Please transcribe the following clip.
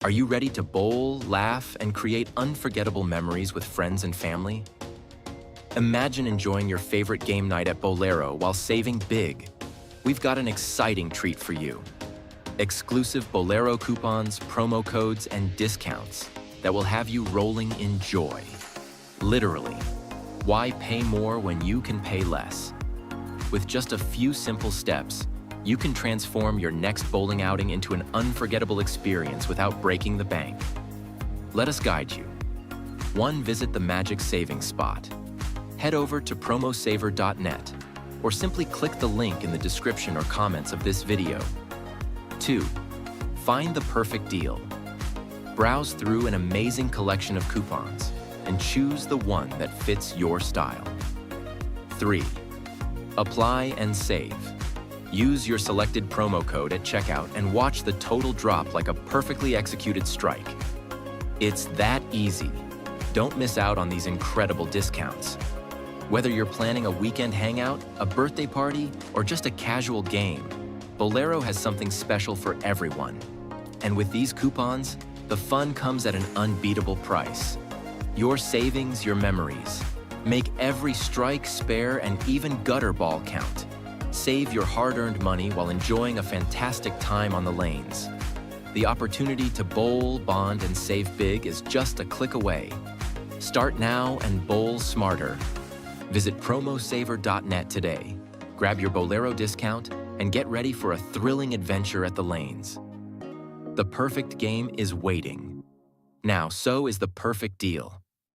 Are you ready to bowl, laugh, and create unforgettable memories with friends and family? Imagine enjoying your favorite game night at Bowlero while saving big. We've got an exciting treat for you. Exclusive Bowlero coupons, promo codes, and discounts that will have you rolling in joy. Literally, why pay more when you can pay less? With just a few simple steps, you can transform your next bowling outing into an unforgettable experience without breaking the bank. Let us guide you. 1. Visit the magic savings spot. Head over to promosaver.net or simply click the link in the description or comments of this video. 2. Find the perfect deal. Browse through an amazing collection of coupons and choose the one that fits your style. 3. Apply and save. Use your selected promo code at checkout and watch the total drop like a perfectly executed strike. It's that easy. Don't miss out on these incredible discounts. Whether you're planning a weekend hangout, a birthday party, or just a casual game, Bowlero has something special for everyone. And with these coupons, the fun comes at an unbeatable price. Your savings, your memories. Make every strike, spare, and even gutter ball count. Save your hard-earned money while enjoying a fantastic time on the lanes. The opportunity to bowl, bond, and save big is just a click away. Start now and bowl smarter. Visit promosaver.net today. Grab your Bowlero discount and get ready for a thrilling adventure at the lanes. The perfect game is waiting. Now, so is the perfect deal.